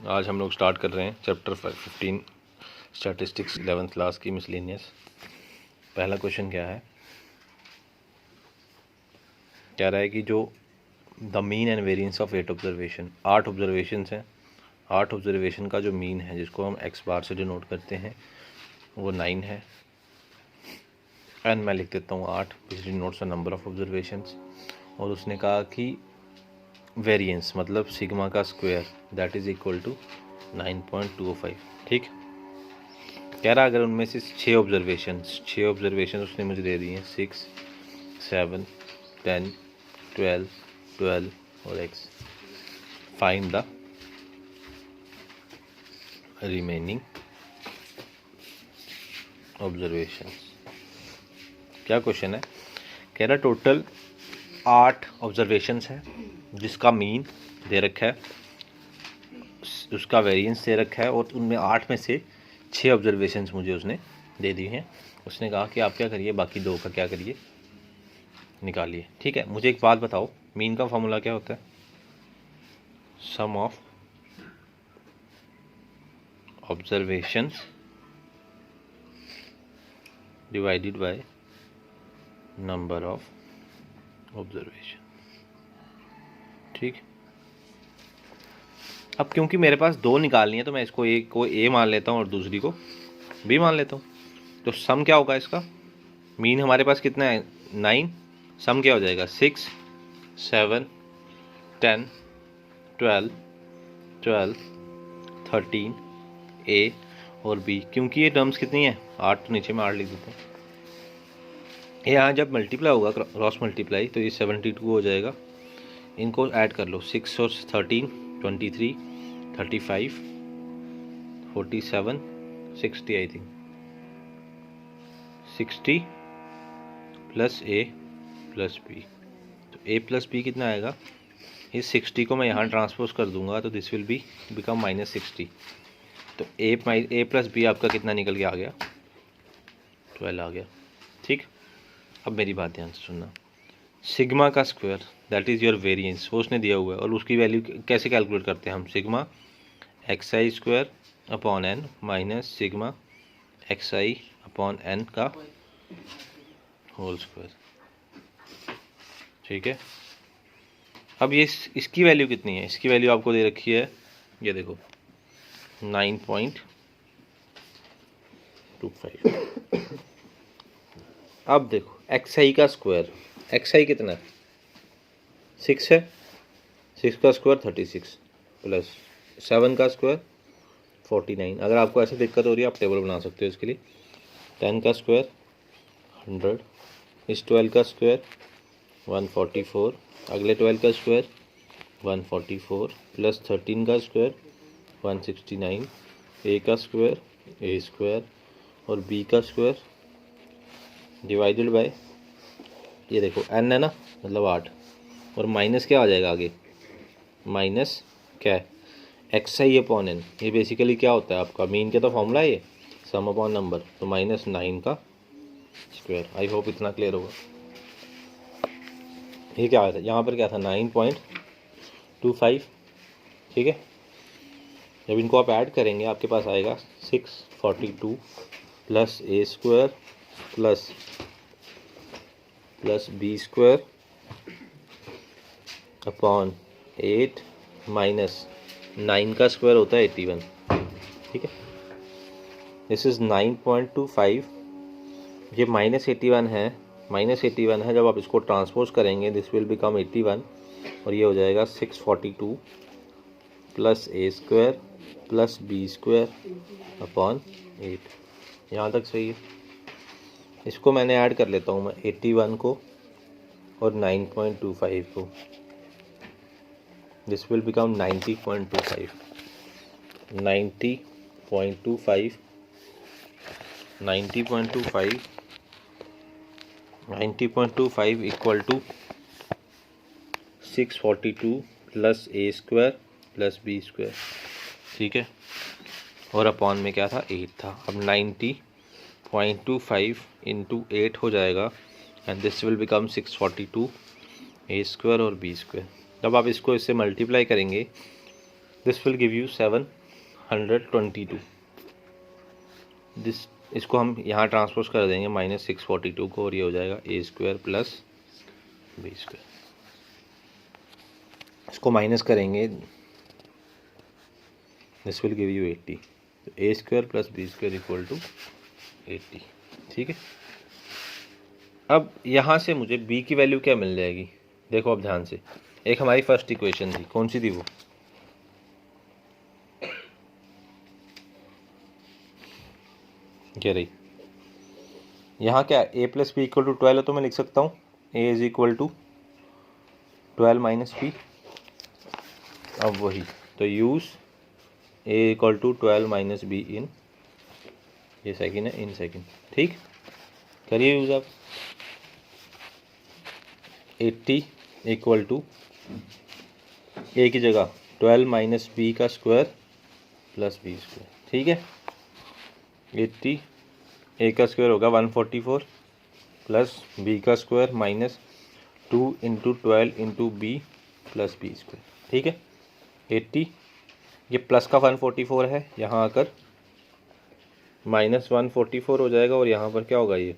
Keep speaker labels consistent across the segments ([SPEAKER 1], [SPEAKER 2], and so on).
[SPEAKER 1] आज हम लोग स्टार्ट कर रहे हैं चैप्टर 15 स्टैटिस्टिक्स 11th क्लास की मिसलेनियस। पहला क्वेश्चन क्या है, कह रहा है कि जो the mean and variance of 8 observation, 8 observation हैं, 8 ऑब्जर्वेशन का जो मीन है जिसको हम एक्स बार से डिनोट करते हैं वो 9 है। एन मैं लिख देता हूँ 8, which denotes the number of observations. और उसने कहा कि वेरिएंस मतलब सिग्मा का square that is equal to 9.205। ठीक, कह रहा अगर उनमें से 6 ऑब्जर्वेशन उसने मुझे दे दिए हैं 6, 7, 10, 12 और x, find the remaining observation. क्या क्वेश्चन है, कह रहा टोटल 8 ऑब्जर्वेशंस है जिसका मीन दे रखा है, उसका वेरिएंस दे रखा है और उनमें 8 में से 6 ऑब्जर्वेशंस मुझे उसने दे दी हैं। उसने कहा कि आप क्या करिए, बाकी 2 का क्या करिए, निकालिए। ठीक है, मुझे एक बात बताओ, मीन का फॉर्मूला क्या होता है? Sum of observations divided by number of observation. ठीक, अब क्योंकि मेरे पास 2 निकालनी है तो मैं इसको एक को ए मान लेता हूँ और दूसरी को बी मान लेता हूँ। तो सम क्या होगा इसका? मीन हमारे पास कितना है 9, सम क्या हो जाएगा 6, 7, 10, 12, 13 ए और बी। क्योंकि ये टर्म्स कितनी है 8, तो नीचे में 8 लिख देते हैं। यहाँ जब मल्टीप्लाई होगा क्रॉस मल्टीप्लाई तो ये 72 हो जाएगा। इनको ऐड कर लो, 6 और 13 23, 35, 47, 60 I think, 60 plus a plus b. तो ए प्लस बी कितना आएगा? इस 60 को मैं यहाँ ट्रांसपोज कर दूंगा तो दिस विल बी बिकम -60। तो ए प्लस बी आपका कितना निकल के आ गया? 12 आ गया। ठीक, अब मेरी बात ध्यान से सुनना। सिग्मा का square that is your variance, वो उसने दिया हुआ है और उसकी वैल्यू कैसे कैलकुलेट करते हैं हम? Sigma x i square upon n minus sigma x i upon n का होल स्क्वायर। ठीक है, अब ये इसकी वैल्यू कितनी है? इसकी वैल्यू आपको दे रखी है, ये देखो 9.25। अब देखो एक्स आई का स्क्वायर, एक्स आई कितना है 6 है, 6 का स्क्वायर 36 प्लस 7 का स्क्वायर 49। अगर आपको ऐसी दिक्कत हो रही है आप टेबल बना सकते हो इसके लिए। 10 का स्क्वायर 100, इस 12 का स्क्वायर 144, अगले 12 का स्क्वायर 144 प्लस 13 का स्क्वायर 169, ए का स्क्वायर ए स्क्वायर और बी का स्क्वायर डिवाइडेड बाय, ये देखो एन है ना, मतलब 8 और माइनस क्या आ जाएगा आगे, माइनस क्या है एक्स आई अपॉन एन। ये बेसिकली क्या होता है आपका मीन का तो फॉर्मूला है, ये सम अपॉन नंबर, तो -9 का स्क्वायर। आई होप इतना क्लियर होगा। ये क्या आया था यहाँ पर, क्या था 9.25। ठीक है, जब इनको आप ऐड करेंगे आपके पास आएगा 642 plus a square plus b square upon 8 minus 9 का स्क्वायर होता है 81। ठीक है, दिस इज़ 9.25। ये -81 है, -81 है। जब आप इसको ट्रांसपोज करेंगे दिस विल बिकम 81 और ये हो जाएगा 642 plus a square plus b square upon 8। यहाँ तक सही है। इसको मैंने ऐड कर लेता हूँ मैं 81 को और 9.25 को, this will become 90.25 equal to 642 plus a square plus b square. ठीक है, और अपॉन में क्या था 8 था। अब 90.25 इंटू 8 हो जाएगा and this will become 642 A square और बी स्क्वायर। जब आप इसको इससे मल्टीप्लाई करेंगे this will give you 722। This इसको हम यहाँ ट्रांसपोज कर देंगे -642 को, और ये हो जाएगा a square plus b square. इसको माइनस करेंगे, दिस विल गिव यू 80। तो a square plus b square equal to 80। ठीक है, अब यहाँ से मुझे b की वैल्यू क्या मिल जाएगी, देखो अब ध्यान से। एक हमारी फर्स्ट इक्वेशन थी, कौन सी थी वो, क्या रही, यहाँ क्या a plus b equal to 12 है, तो मैं लिख सकता हूँ a is equal to 12 minus b. अब वही तो use a equal to 12 minus b in, ये सेकंड है, इन सेकंड। ठीक, करिए यूज़ आप। 80 इक्वल टू a की जगह 12 माइनस बी का स्क्वायर प्लस बी स्क्वायर। ठीक है, 80 a का स्क्वायर होगा 144 प्लस b का square minus 2 into 12 into b plus b square. ठीक है, 80 ये प्लस का 144 है, यहाँ आकर -144 हो जाएगा, और यहाँ पर क्या होगा, ये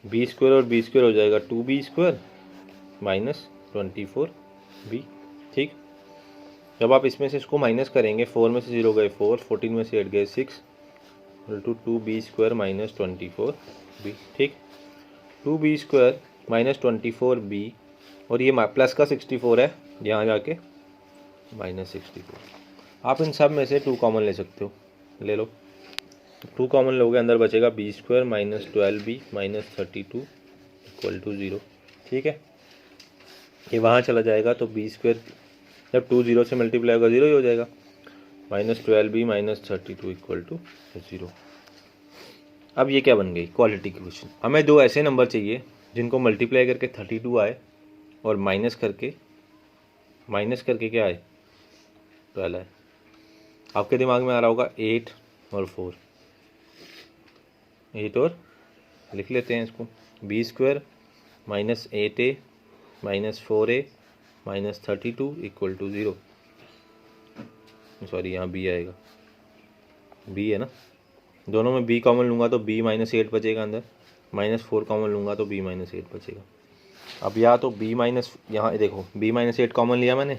[SPEAKER 1] बी स्क्वायर और बी स्क्वायर हो जाएगा 2b स्क्वायर -24b। ठीक, जब आप इसमें से इसको माइनस करेंगे, 4 में से 0 गए 4, 14 में से 8 गए 6, टू 2b स्क्वायर -24b। ठीक, 2b स्क्वायर -24b, और ये प्लस का 64 है, यहाँ जाके -64। आप इन सब में से 2 कॉमन ले सकते हो, ले लो। 2 कॉमन लोगे, अंदर बचेगा b square -12b -32 equal to 0। ठीक है, ये वहाँ चला जाएगा, तो b स्क्वायर जब 2 0 से मल्टीप्लाई होगा 0 ही हो जाएगा, -12b -32 इक्वल टू 0। अब ये क्या बन गई, क्वालिटी की क्वेश्चन। हमें 2 ऐसे नंबर चाहिए जिनको मल्टीप्लाई करके 32 आए, और माइनस करके क्या आए, 12 आए। आपके दिमाग में आ रहा होगा 8 और 4, 8 और लिख लेते हैं इसको, b square -8a -4a -32 equal to 0। Sorry, यहाँ b आएगा, b है ना, दोनों में b कॉमन लूँगा तो b -8 बचेगा अंदर, -4 कॉमन लूँगा तो b -8 बचेगा। अब या तो b माइनस, यहाँ देखो b -8 कॉमन लिया मैंने,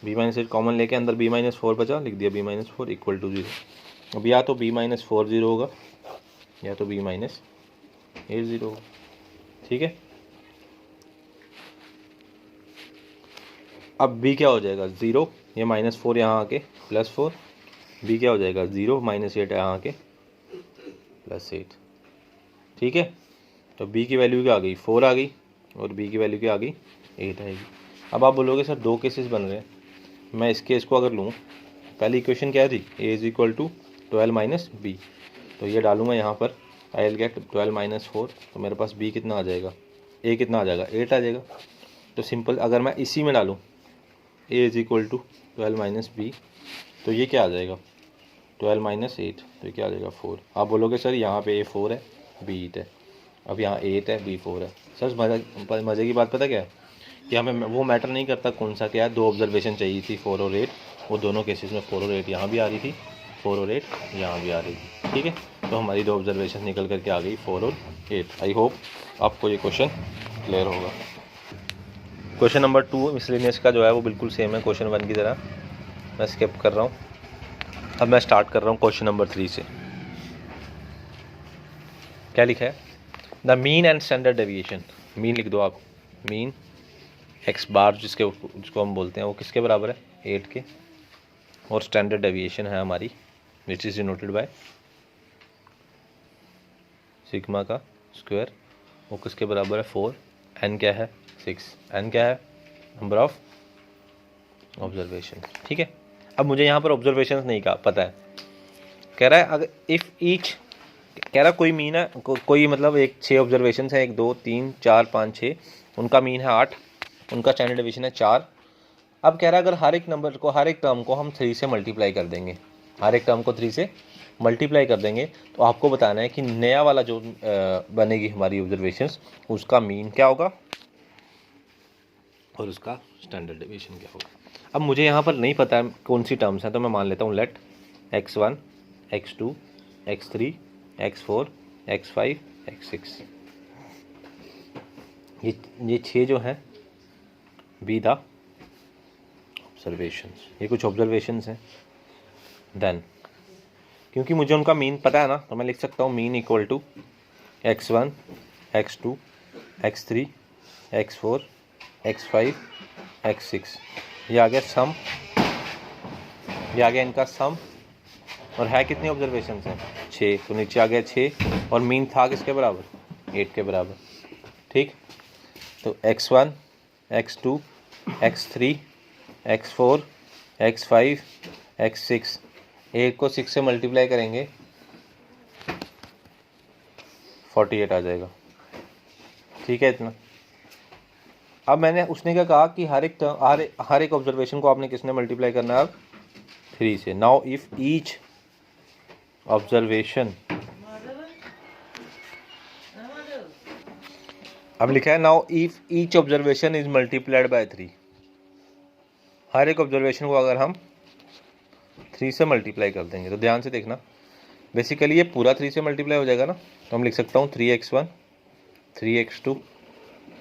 [SPEAKER 1] b -8 कॉमन लेके अंदर b -4 बचा, लिख दिया b -4 इक्वल टू 0। अब या तो b -4 0 होगा, या तो b -8 0 होगा। ठीक है, अब b क्या हो जाएगा, 0, ये -4 यहाँ आके +4, b क्या हो जाएगा 0 -8 यहाँ आके +8। ठीक है, तो b की वैल्यू क्या आ गई, 4 आ गई, और b की वैल्यू क्या आ गई, 8 आएगी। अब आप बोलोगे सर 2 केसेस बन रहे हैं, मैं इस केस को अगर लूँ, पहली इक्वेशन क्या थी, a is equal to 12 minus b, तो ये डालूंगा यहाँ पर, आई विल गेट 12 -4, तो मेरे पास b कितना आ जाएगा, a कितना आ जाएगा, 8 आ जाएगा। तो सिंपल, अगर मैं इसी में डालूँ a is equal to 12 minus b, तो ये क्या आ जाएगा, 12 -8, तो ये क्या आ जाएगा 4। आप बोलोगे सर यहाँ पे a 4 है, b 8 है, अब यहाँ 8 है, b 4 है। सर मज़े की बात पता क्या है, कि हमें वो मैटर नहीं करता कौन सा क्या है, 2 ऑब्जर्वेशन चाहिए थी 4 और 8, वो दोनों केसेस में 4 और 8 यहाँ भी आ रही थी, 4 और 8 यहाँ भी आ रही थी। ठीक है, तो हमारी 2 ऑब्जर्वेशन निकल करके आ गई 4 और 8। आई होप आपको ये क्वेश्चन क्लियर होगा। क्वेश्चन नंबर 2 मिसलेनियस का जो है वो बिल्कुल सेम है क्वेश्चन 1 की तरह, मैं स्किप कर रहा हूँ। अब मैं स्टार्ट कर रहा हूँ क्वेश्चन नंबर 3 से। क्या लिखा है, the mean and standard deviation, mean लिख दो आप, मीन एक्स बार जिसको हम बोलते हैं, वो किसके बराबर है, 8 के, और स्टैंडर्ड डेविएशन है हमारी which is denoted by sigma का स्क्वायर, वो किसके बराबर है, 4, एन क्या है 6, एन क्या है नंबर ऑफ ऑब्जर्वेशन। ठीक है, अब मुझे यहाँ पर ऑब्जर्वेशन नहीं का पता है, कह रहा है अगर इफ़ ईच, कह रहा कोई मीन है, कोई मतलब 6 ऑब्जर्वेशन है, 1 2 3 4 5 6, उनका मीन है 8, उनका स्टैंडर्ड डेविएशन है 4। अब कह रहा है अगर हर एक नंबर को, हर एक टर्म को हम 3 से मल्टीप्लाई कर देंगे, हर एक टर्म को 3 से मल्टीप्लाई कर देंगे, तो आपको बताना है कि नया वाला जो बनेगी हमारी ऑब्जर्वेशंस, उसका मीन क्या होगा और उसका स्टैंडर्ड डेविएशन क्या होगा। अब मुझे यहाँ पर नहीं पता है कौन सी टर्म्स हैं, तो मैं मान लेता हूँ late x1 x2 x3 x4 x5 x6, ये 6 जो हैं बी द ऑब्जर्वेशंस, ये कुछ ऑब्जर्वेशंस हैं। देन क्योंकि मुझे उनका मीन पता है ना, तो मैं लिख सकता हूँ mean equal to x1 x2 x3 x4 x5 x6, ये आ गया सम, ये आ गया इनका सम। और है कितनी ऑब्जर्वेशंस हैं? 6, तो नीचे आ गया 6 और मीन था किसके बराबर? 8 के बराबर। ठीक, तो x1 x2 x3 x4 x5 x6, 8 को 6 से मल्टीप्लाई करेंगे 48 आ जाएगा। ठीक है इतना। अब मैंने उसने क्या कहा कि हर एक ऑब्जर्वेशन को आपने किसने मल्टीप्लाई करना है? अब 3 से। नाउ इफ ईच ऑब्जर्वेशन, अब लिखा है now if each observation is multiplied by 3, हर एक ऑब्जर्वेशन को अगर हम 3 से मल्टीप्लाई कर देंगे, तो ध्यान से देखना, बेसिकली ये पूरा 3 से मल्टीप्लाई हो जाएगा ना, तो हम लिख सकता हूँ 3x1 3x2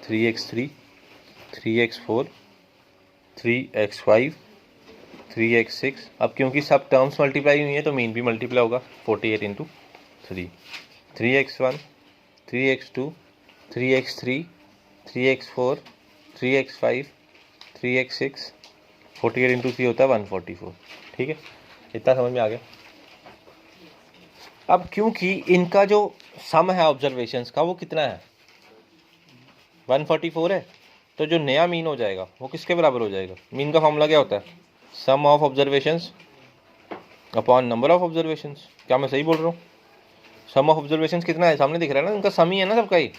[SPEAKER 1] 3x3 3x4 3x5 3x6। अब क्योंकि सब टर्म्स मल्टीप्लाई हुई हैं तो मीन भी मल्टीप्लाई होगा, 48 into 3, 3x1 3x2 3x3 3x4 3x5 3x6, 48 into 3 होता है 144। ठीक है, इतना समझ में आ गया। अब क्योंकि इनका जो सम है ऑब्जर्वेशंस का वो कितना है? 144 है, तो जो नया मीन हो जाएगा वो किसके बराबर हो जाएगा? मीन का फॉर्मूला क्या होता है? Sum of observations upon number of observations. क्या मैं सही बोल रहा हूँ? सम ऑफ ऑब्जर्वेशंस कितना है? सामने दिख रहा है ना, इनका सम ही है ना सबका ही,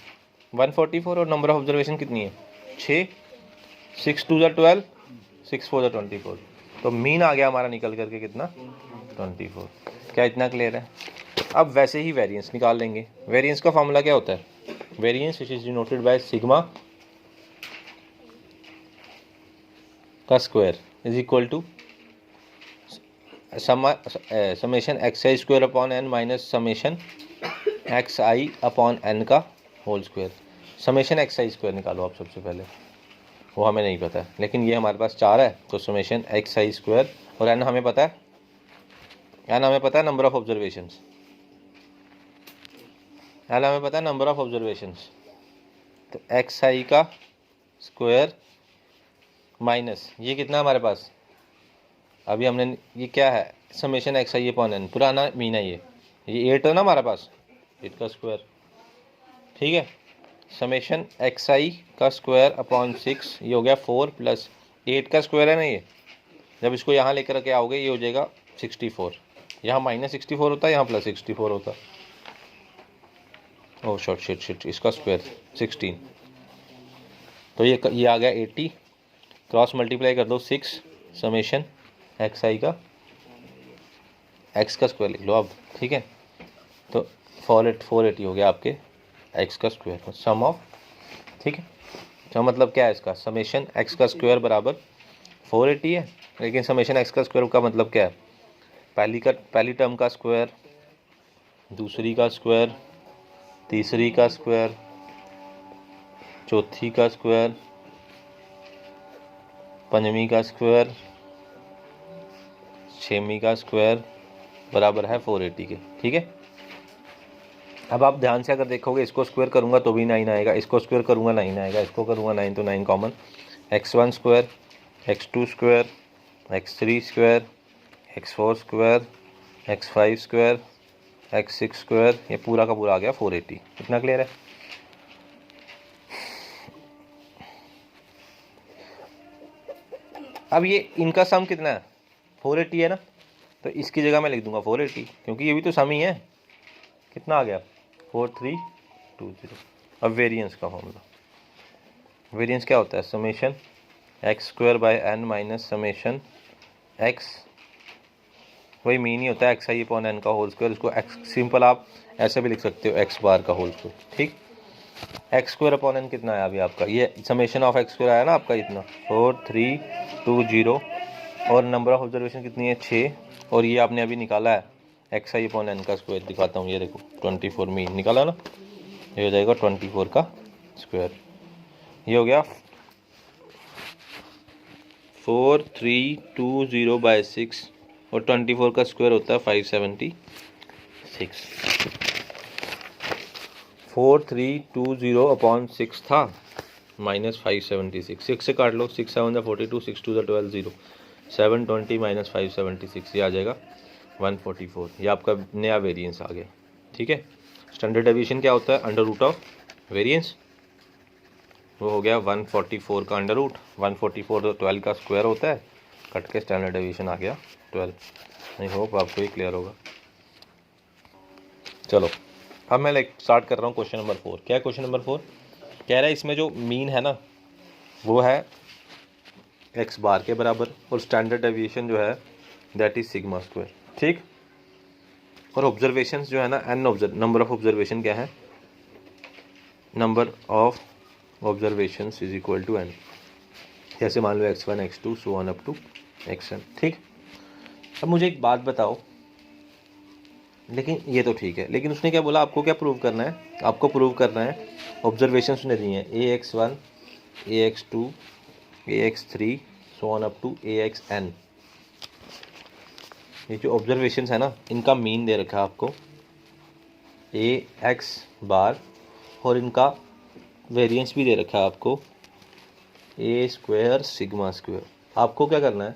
[SPEAKER 1] 144, और नंबर ऑफ ऑब्जर्वेशन कितनी है? 6, 6 2 12, 6 4 24, तो मीन आ गया हमारा निकल करके कितना? 24। क्या इतना क्लियर है? अब वैसे ही वेरिएंस निकाल लेंगे। वेरिएंस का फॉर्मूला क्या होता है? Variance which is denoted by sigma का square is equal to summation x i square upon n minus summation x i upon n का whole square. Summation x i square निकालो आप सबसे पहले, वो हमें नहीं पता है, लेकिन ये हमारे पास 4 है, तो समेशन एक्स आई स्क्वायर, और एन हमें पता है, एन हमें पता है नंबर ऑफ ऑब्जर्वेशंस, एन हमें पता है नंबर ऑफ ऑब्जर्वेशंस, तो एक्स आई का स्क्वायर माइनस ये कितना हमारे पास? अभी हमने ये क्या है? Summation x i upon N, पुराना मीन है ये 8 है ना हमारे पास, 8 का स्क्वायर। ठीक है, समेशन एक्स आई का स्क्वायर अपॉन 6, ये हो गया 4 प्लस 8 का स्क्वायर है ना ये, जब इसको यहाँ लेकर के आओगे ये हो जाएगा 64, यहाँ -64 होता है, यहाँ +64 होता है। ओह शॉर्ट शिट, इसका स्क्वायर 16, तो ये आ गया 80, क्रॉस मल्टीप्लाई कर दो 6 समेशन एक्स आई का, एक्स का स्क्वायर लिख लो अब। ठीक है, तो 480 हो गया आपके एक्स का स्क्वायर, सम ऑफ। ठीक है, तो मतलब क्या है इसका? समेशन एक्स का स्क्वायर बराबर 480 है, लेकिन समेशन एक्स का स्क्वायर का मतलब क्या है? पहली टर्म का स्क्वायर, दूसरी का स्क्वायर, तीसरी का स्क्वायर, चौथी का स्क्वायर, पंचमी का स्क्वायर, छठवीं का स्क्वायर बराबर है 480 के। ठीक है, अब आप ध्यान से अगर देखोगे, इसको स्क्वायर करूंगा तो भी 9 आएगा, इसको स्क्वायर करूंगा 9 आएगा, इसको करूंगा 9 तो 9 common, x1 square, x2 square, x3 square, x4 square, x5 square, x6 square, ये पूरा का पूरा आ गया 480। इतना क्लियर है? अब ये इनका सम कितना है? 480 है ना, तो इसकी जगह मैं लिख दूंगा 480, क्योंकि ये भी तो सम ही है। कितना आ गया? 4320। अब वेरिएंस का फॉर्मूला, वेरिएंस क्या होता है? Summation x square by n minus summation x, वही मीन ही होता है XI अपॉन एन का होल स्क्वायर। इसको एक्स सिंपल आप ऐसे भी लिख सकते हो, एक्स बार का होल स्क्वायर। ठीक, एक्स स्क्वायर अपॉन एन कितना आया अभी आपका, ये समेशन ऑफ एक्स स्क्वायर आया ना आपका इतना 4320, और नंबर ऑफ ऑब्जर्वेशन कितनी है 6, और ये आपने अभी निकाला है एक्स आई अपॉन एन का स्क्वायर, दिखाता हूँ ये देखो 24 मीन निकाला ना, ये हो जाएगा 24 का स्क्वायर, ये हो गया 4320/6, और 24 का स्क्वायर होता है 576। 4320 अपॉन 6 था माइनस 576, 6 से काट लो, 6 7 42, 6 2 12 0, 720 माइनस 576, ये आ जाएगा 144, ये आपका नया वेरिएंस आ गया। ठीक है, स्टैंडर्ड डेविएशन क्या होता है, अंडर रूट ऑफ वेरिएंस, वो हो गया 144 का अंडर रूट, 144 तो 12 का स्क्वायर होता है, कट के स्टैंडर्ड डेविएशन आ गया 12। आई होप आपको ये क्लियर होगा। चलो अब मैं स्टार्ट कर रहा हूँ क्वेश्चन नंबर 4। क्या है क्वेश्चन नंबर 4, कह रहा है इसमें जो मीन है ना वो है एक्स बार के बराबर, और स्टैंडर्ड डेविएशन जो है दैट इज सिग्मा स्क्वायर। ठीक, और ऑब्जर्वेशंस जो है ना एन नंबर ऑफ ऑब्जर्वेशन क्या है, number of observations is equal to n, जैसे मान लो x1 x2 so on up to xn। ठीक, अब मुझे एक बात बताओ, लेकिन ये तो ठीक है, लेकिन उसने क्या बोला, आपको क्या प्रूव करना है, आपको प्रूव करना है ऑब्जर्वेशन उसने दी हैं ax1 ax2 ax3 so on up to axn। ये जो ऑब्जर्वेशंस है ना इनका मीन दे रखा है आपको ax बार, और इनका वेरिएंस भी दे रखा है आपको a स्क्वायर सिग्मा स्क्वायर। आपको क्या करना है,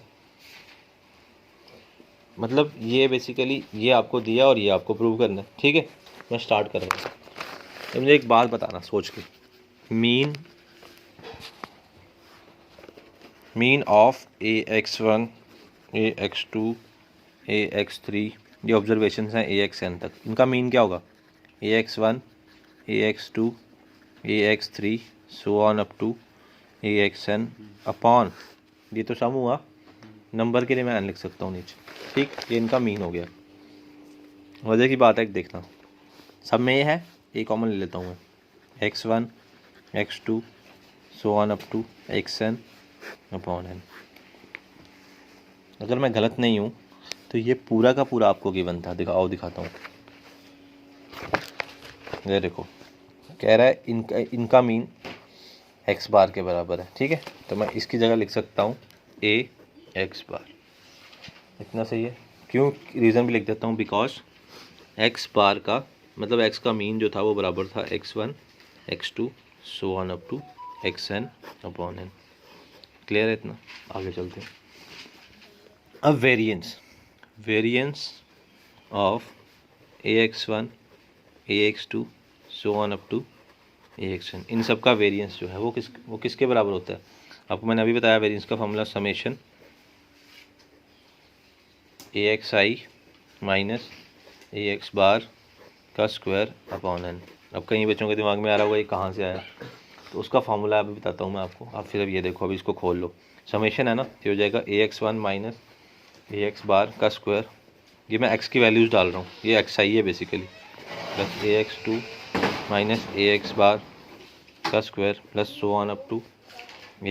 [SPEAKER 1] मतलब ये बेसिकली ये आपको दिया और ये आपको प्रूव करना है। ठीक है, मैं स्टार्ट कर रहा हूँ। तो मुझे एक बात बताना सोच के, mean of ax1 ax2 ax3, ये ऑब्जर्वेशंस हैं axn तक, इनका मीन क्या होगा, ax1 ax2 ax3 so on up to axn upon, ये तो सम हुआ, नंबर के लिए मैं n लिख सकता हूँ नीचे। ठीक, ये इनका मीन हो गया। वजह की बात है कि देखना, सब में ये है, ए कॉमन ले लेता हूँ मैं, x1 x2 so on up to xn upon n। अगर मैं गलत नहीं हूँ तो ये पूरा का पूरा आपको गिवन था, दिखाता हूँ। ये देखो, कह रहा है इनका मीन x बार के बराबर है। ठीक है, तो मैं इसकी जगह लिख सकता हूँ a x बार, इतना सही है। क्यों, रीज़न भी लिख देता हूँ, बिकॉज x बार का मतलब x का मीन जो था वो बराबर था x1 x2 so on up to xn upon n। Clear है इतना, आगे चलते हैं। अब variance of ax1 ax2 so on up to axn, इन सब का वेरिएंस जो है वो किसके बराबर होता है, आपको मैंने अभी बताया वेरिएंस का formula summation axi minus ax bar का स्क्वायर अपॉन n। अब कई बच्चों के दिमाग में आ रहा होगा ये कहाँ से आया, तो उसका फार्मूला अभी बताता हूँ मैं आपको। आप फिर अब ये देखो, अभी इसको खोल लो, समेशन है ना, ये हो जाएगा ax1 माइनस ax बार का स्क्वायर, ये मैं x की वैल्यूज़ डाल रहा हूँ, ये xi है basically, plus ax2 minus ax bar का square plus so on up to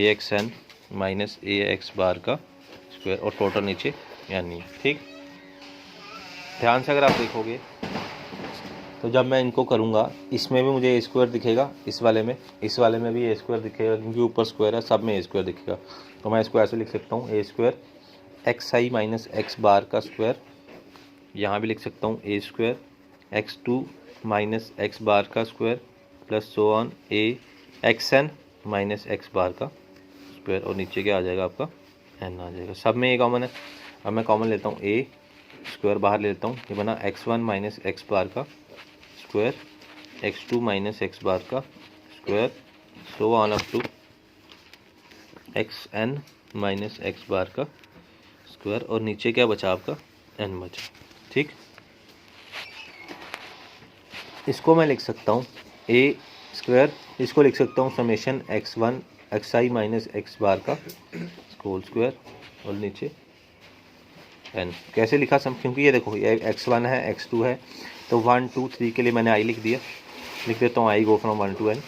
[SPEAKER 1] axn minus ax bar का स्क्वायर, और टोटल नीचे यानी। ठीक, ध्यान से अगर आप देखोगे तो जब मैं इनको करूँगा इसमें भी मुझे ए स्क्वायर दिखेगा, इस वाले में भी ए स्क्वायर दिखेगा, क्योंकि ऊपर स्क्वायर है, सब में ए स्क्वायर दिखेगा। तो मैं इसको ऐसे लिख सकता हूँ, a square x i minus x bar का स्क्वायर, यहाँ भी लिख सकता हूँ a square x2 minus x bar का square plus so on a x n minus x bar का स्क्वायर, और नीचे क्या आ जाएगा आपका n आ जाएगा। सब में ए कॉमन है। अब मैं कॉमन लेता हूँ, ए स्क्वायर बाहर ले लेता हूँ, ये बना x1 माइनस एक्स बार का square x2 minus x bar का square so on up to xn minus x bar का स्क्वायर, और नीचे क्या बचा आपका n बचा। ठीक, इसको मैं लिख सकता हूँ ए स्क्वायर, इसको लिख सकता हूँ summation x1 xi minus x bar का होल स्क्वायर, और नीचे n। कैसे लिखा क्योंकि ये देखो ये x1 है x2 है, तो 1 2 3 के लिए मैंने i लिख दिया, लिख देता हूँ आई गो फ्रॉम 1 to n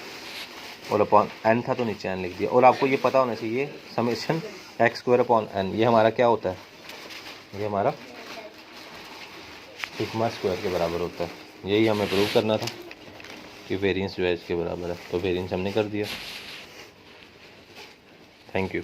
[SPEAKER 1] और अपॉन n था तो नीचे n लिख दिया। और आपको ये पता होना चाहिए summation x square upon n ये हमारा क्या होता है, ये हमारा सिग्मा स्क्वायर के बराबर होता है। यही हमें प्रूव करना था कि वेरिएंस जो है इसके बराबर है, तो वेरिएंस हमने कर दिया। Thank you.